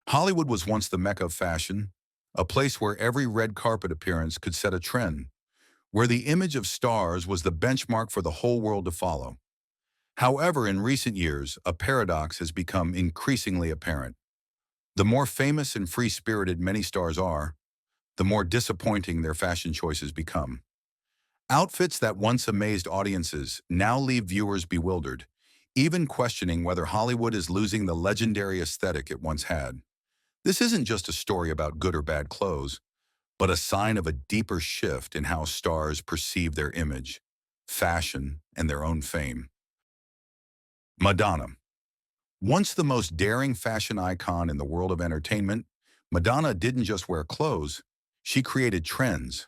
Hollywood was once the mecca of fashion, a place where every red carpet appearance could set a trend, where the image of stars was the benchmark for the whole world to follow. However, in recent years, a paradox has become increasingly apparent. The more famous and free-spirited many stars are, the more disappointing their fashion choices become. Outfits that once amazed audiences now leave viewers bewildered, even questioning whether Hollywood is losing the legendary aesthetic it once had. This isn't just a story about good or bad clothes, but a sign of a deeper shift in how stars perceive their image, fashion, and their own fame. Madonna. Once the most daring fashion icon in the world of entertainment, Madonna didn't just wear clothes, she created trends.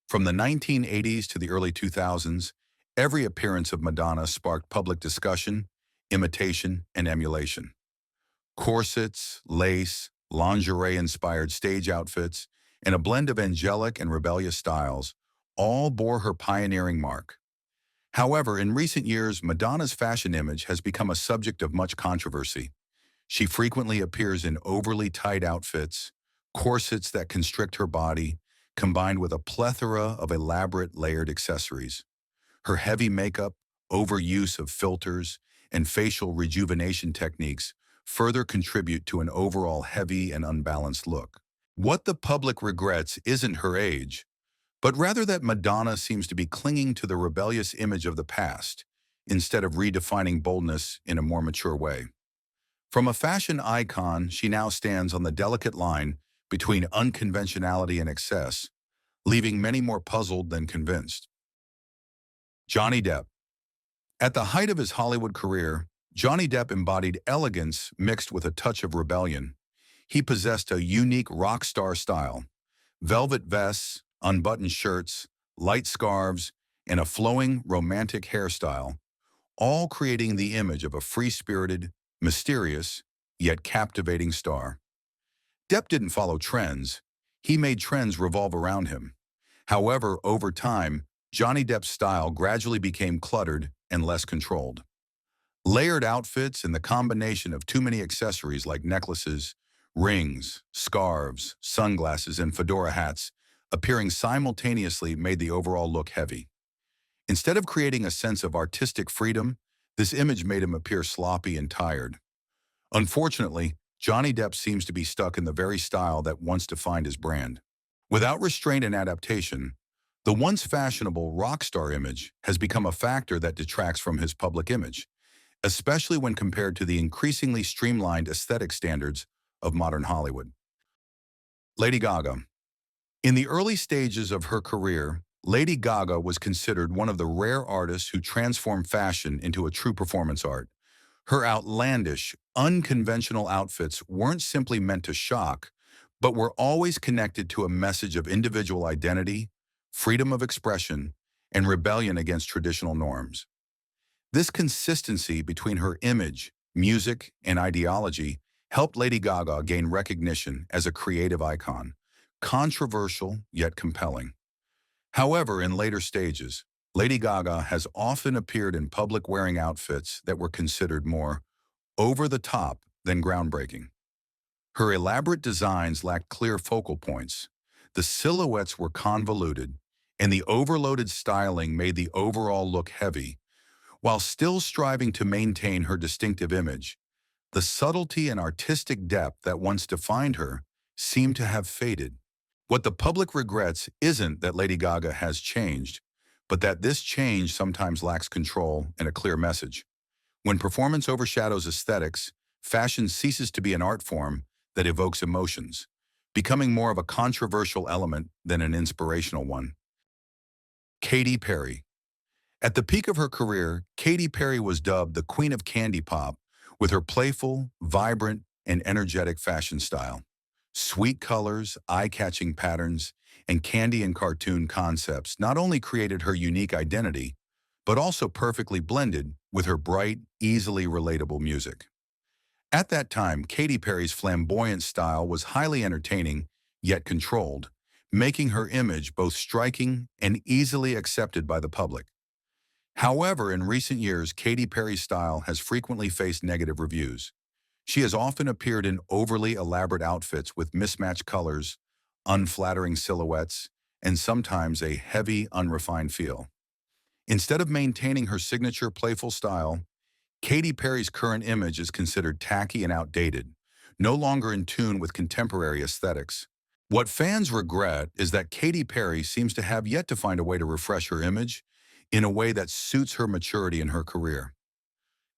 From the 1980s to the early 2000s, every appearance of Madonna sparked public discussion, imitation, and emulation. Corsets, lace, lingerie-inspired stage outfits, and a blend of angelic and rebellious styles all bore her pioneering mark. However, in recent years, Madonna's fashion image has become a subject of much controversy. She frequently appears in overly tight outfits, corsets that constrict her body, combined with a plethora of elaborate layered accessories. Her heavy makeup, overuse of filters, and facial rejuvenation techniques further contribute to an overall heavy and unbalanced look. What the public regrets isn't her age, but rather that Madonna seems to be clinging to the rebellious image of the past, instead of redefining boldness in a more mature way. From a fashion icon, she now stands on the delicate line between unconventionality and excess, leaving many more puzzled than convinced. Johnny Depp. At the height of his Hollywood career, Johnny Depp embodied elegance mixed with a touch of rebellion. He possessed a unique rock star style: velvet vests, unbuttoned shirts, light scarves, and a flowing, romantic hairstyle, all creating the image of a free-spirited, mysterious, yet captivating star. Depp didn't follow trends. He made trends revolve around him. However, over time, Johnny Depp's style gradually became cluttered and less controlled. Layered outfits and the combination of too many accessories like necklaces, rings, scarves, sunglasses, and fedora hats appearing simultaneously made the overall look heavy. Instead of creating a sense of artistic freedom, this image made him appear sloppy and tired. Unfortunately, Johnny Depp seems to be stuck in the very style that once defined his brand. Without restraint and adaptation, the once fashionable rock star image has become a factor that detracts from his public image, especially when compared to the increasingly streamlined aesthetic standards of modern Hollywood. Lady Gaga. In the early stages of her career, Lady Gaga was considered one of the rare artists who transformed fashion into a true performance art. Her outlandish, unconventional outfits weren't simply meant to shock, but were always connected to a message of individual identity, freedom of expression, and rebellion against traditional norms. This consistency between her image, music, and ideology helped Lady Gaga gain recognition as a creative icon, controversial yet compelling. However, in later stages, Lady Gaga has often appeared in public wearing outfits that were considered more over-the-top than groundbreaking. Her elaborate designs lacked clear focal points, the silhouettes were convoluted, and the overloaded styling made the overall look heavy. While still striving to maintain her distinctive image, the subtlety and artistic depth that once defined her seemed to have faded. What the public regrets isn't that Lady Gaga has changed, but that this change sometimes lacks control and a clear message. When performance overshadows aesthetics, fashion ceases to be an art form that evokes emotions, becoming more of a controversial element than an inspirational one. Katy Perry. At the peak of her career, Katy Perry was dubbed the Queen of Candy Pop with her playful, vibrant, and energetic fashion style. Sweet colors, eye-catching patterns, and candy and cartoon concepts not only created her unique identity, but also perfectly blended with her bright, easily relatable music. At that time, Katy Perry's flamboyant style was highly entertaining, yet controlled, making her image both striking and easily accepted by the public. However, in recent years, Katy Perry's style has frequently faced negative reviews. She has often appeared in overly elaborate outfits with mismatched colors, unflattering silhouettes, and sometimes a heavy, unrefined feel. Instead of maintaining her signature playful style, Katy Perry's current image is considered tacky and outdated, no longer in tune with contemporary aesthetics. What fans regret is that Katy Perry seems to have yet to find a way to refresh her image in a way that suits her maturity in her career.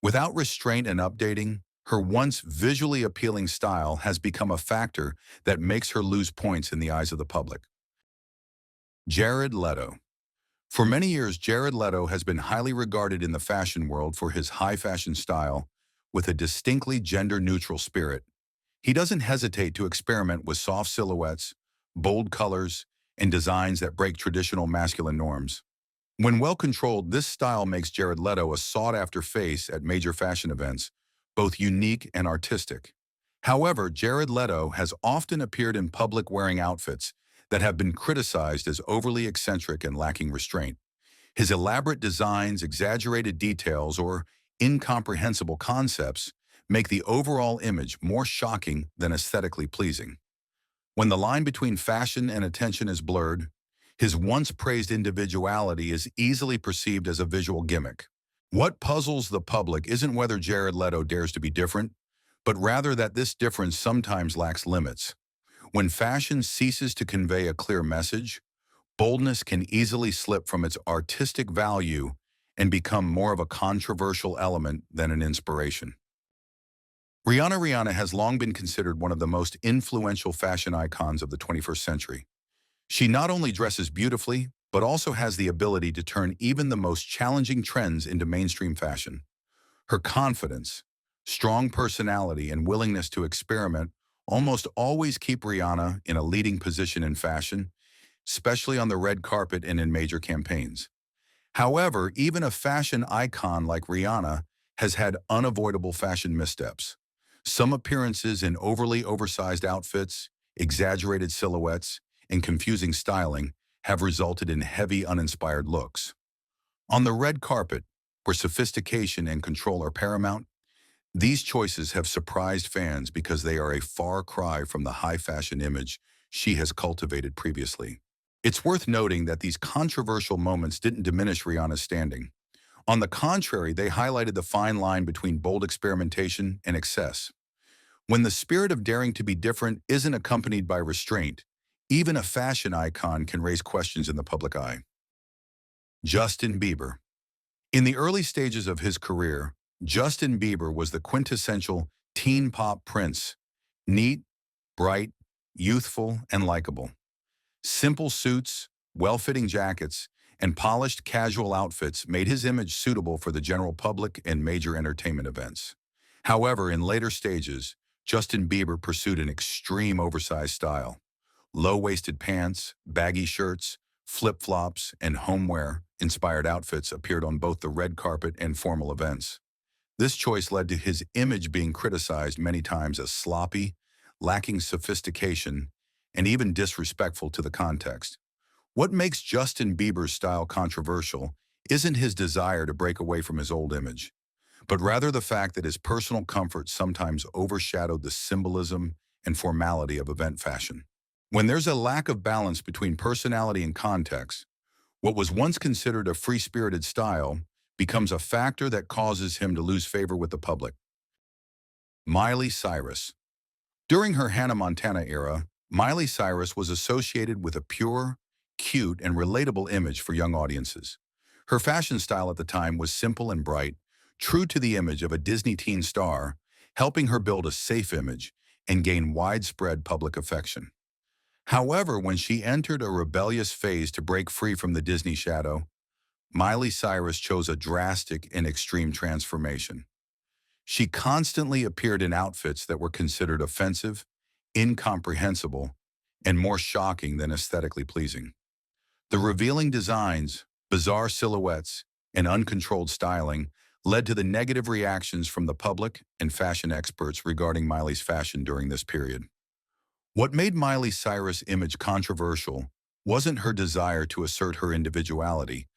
Without restraint and updating, her once visually appealing style has become a factor that makes her lose points in the eyes of the public. Jared Leto. For many years, Jared Leto has been highly regarded in the fashion world for his high fashion style with a distinctly gender-neutral spirit. He doesn't hesitate to experiment with soft silhouettes, bold colors, and designs that break traditional masculine norms. When well controlled, this style makes Jared Leto a sought-after face at major fashion events, both unique and artistic. However, Jared Leto has often appeared in public wearing outfits that have been criticized as overly eccentric and lacking restraint. His elaborate designs, exaggerated details, or incomprehensible concepts make the overall image more shocking than aesthetically pleasing. When the line between fashion and attention is blurred, his once praised individuality is easily perceived as a visual gimmick. What puzzles the public isn't whether Jared Leto dares to be different, but rather that this difference sometimes lacks limits. When fashion ceases to convey a clear message, boldness can easily slip from its artistic value and become more of a controversial element than an inspiration. Rihanna has long been considered one of the most influential fashion icons of the 21st century. She not only dresses beautifully, but also has the ability to turn even the most challenging trends into mainstream fashion. Her confidence, strong personality, and willingness to experiment almost always keep Rihanna in a leading position in fashion, especially on the red carpet and in major campaigns. However, even a fashion icon like Rihanna has had unavoidable fashion missteps. Some appearances in overly oversized outfits, exaggerated silhouettes, and confusing styling have resulted in heavy, uninspired looks. On the red carpet, where sophistication and control are paramount, these choices have surprised fans because they are a far cry from the high fashion image she has cultivated previously. It's worth noting that these controversial moments didn't diminish Rihanna's standing. On the contrary, they highlighted the fine line between bold experimentation and excess. When the spirit of daring to be different isn't accompanied by restraint, even a fashion icon can raise questions in the public eye. Justin Bieber. In the early stages of his career, Justin Bieber was the quintessential teen pop prince, neat, bright, youthful, and likable. Simple suits, well-fitting jackets, and polished casual outfits made his image suitable for the general public and major entertainment events. However, in later stages, Justin Bieber pursued an extreme oversized style. Low-waisted pants, baggy shirts, flip-flops, and homeware-inspired outfits appeared on both the red carpet and formal events. This choice led to his image being criticized many times as sloppy, lacking sophistication, and even disrespectful to the context. What makes Justin Bieber's style controversial isn't his desire to break away from his old image, but rather the fact that his personal comfort sometimes overshadowed the symbolism and formality of event fashion. When there's a lack of balance between personality and context, what was once considered a free-spirited style becomes a factor that causes him to lose favor with the public. Miley Cyrus. During her Hannah Montana era, Miley Cyrus was associated with a pure, cute, and relatable image for young audiences. Her fashion style at the time was simple and bright, true to the image of a Disney teen star, helping her build a safe image and gain widespread public affection. However, when she entered a rebellious phase to break free from the Disney shadow, Miley Cyrus chose a drastic and extreme transformation. She constantly appeared in outfits that were considered offensive, incomprehensible, and more shocking than aesthetically pleasing. The revealing designs, bizarre silhouettes, and uncontrolled styling led to the negative reactions from the public and fashion experts regarding Miley's fashion during this period. What made Miley Cyrus' image controversial wasn't her desire to assert her individuality,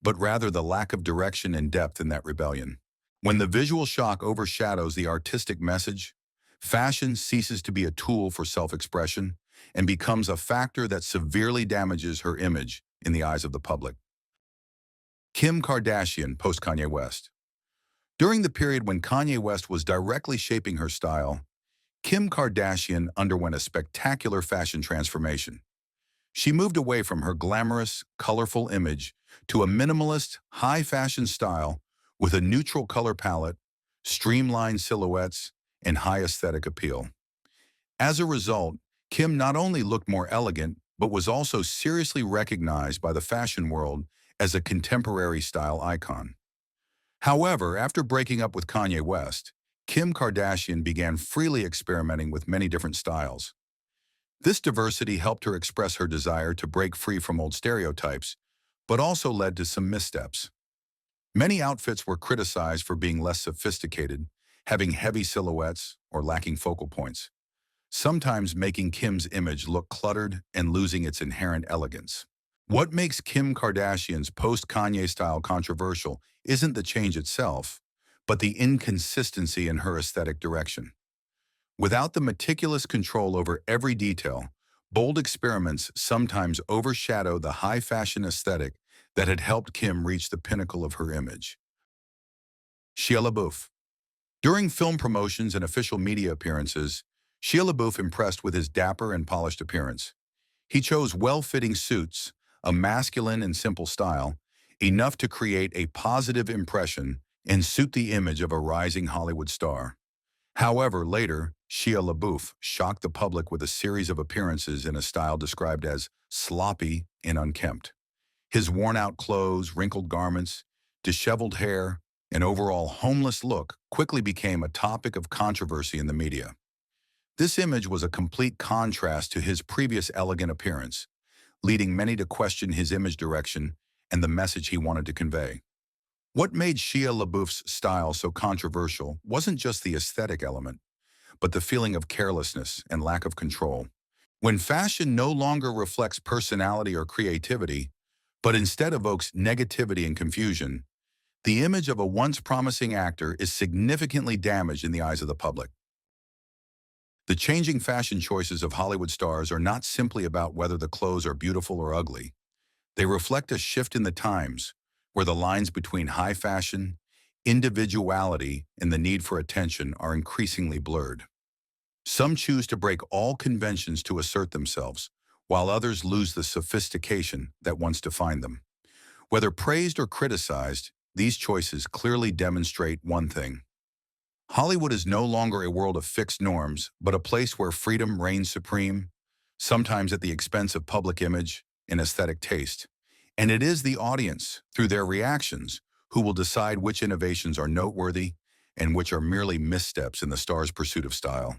but rather the lack of direction and depth in that rebellion. When the visual shock overshadows the artistic message, Fashion ceases to be a tool for self-expression and becomes a factor that severely damages her image in the eyes of the public. Kim Kardashian post-Kanye West. During the period when Kanye West was directly shaping her style, Kim Kardashian underwent a spectacular fashion transformation. She moved away from her glamorous, colorful image to a minimalist, high-fashion style with a neutral color palette, streamlined silhouettes, and high aesthetic appeal. As a result, Kim not only looked more elegant, but was also seriously recognized by the fashion world as a contemporary style icon. However, after breaking up with Kanye West, Kim Kardashian began freely experimenting with many different styles. This diversity helped her express her desire to break free from old stereotypes, but also led to some missteps. Many outfits were criticized for being less sophisticated, having heavy silhouettes, or lacking focal points, sometimes making Kim's image look cluttered and losing its inherent elegance. What makes Kim Kardashian's post-Kanye style controversial isn't the change itself, but the inconsistency in her aesthetic direction. Without the meticulous control over every detail, bold experiments sometimes overshadow the high-fashion aesthetic that had helped Kim reach the pinnacle of her image. Shia LaBeouf. During film promotions and official media appearances, Shia LaBeouf impressed with his dapper and polished appearance. He chose well-fitting suits, a masculine and simple style, enough to create a positive impression and suit the image of a rising Hollywood star. However, later, Shia LaBeouf shocked the public with a series of appearances in a style described as sloppy and unkempt. His worn-out clothes, wrinkled garments, disheveled hair, and overall homeless look quickly became a topic of controversy in the media. This image was a complete contrast to his previous elegant appearance, leading many to question his image direction and the message he wanted to convey. What made Shia LaBeouf's style so controversial wasn't just the aesthetic element, but the feeling of carelessness and lack of control. When fashion no longer reflects personality or creativity, but instead evokes negativity and confusion, the image of a once promising actor is significantly damaged in the eyes of the public. The changing fashion choices of Hollywood stars are not simply about whether the clothes are beautiful or ugly. They reflect a shift in the times, where the lines between high fashion, individuality, and the need for attention are increasingly blurred. Some choose to break all conventions to assert themselves, while others lose the sophistication that once defined them. Whether praised or criticized, these choices clearly demonstrate one thing. Hollywood is no longer a world of fixed norms, but a place where freedom reigns supreme, sometimes at the expense of public image and aesthetic taste. And it is the audience, through their reactions, who will decide which innovations are noteworthy and which are merely missteps in the star's pursuit of style.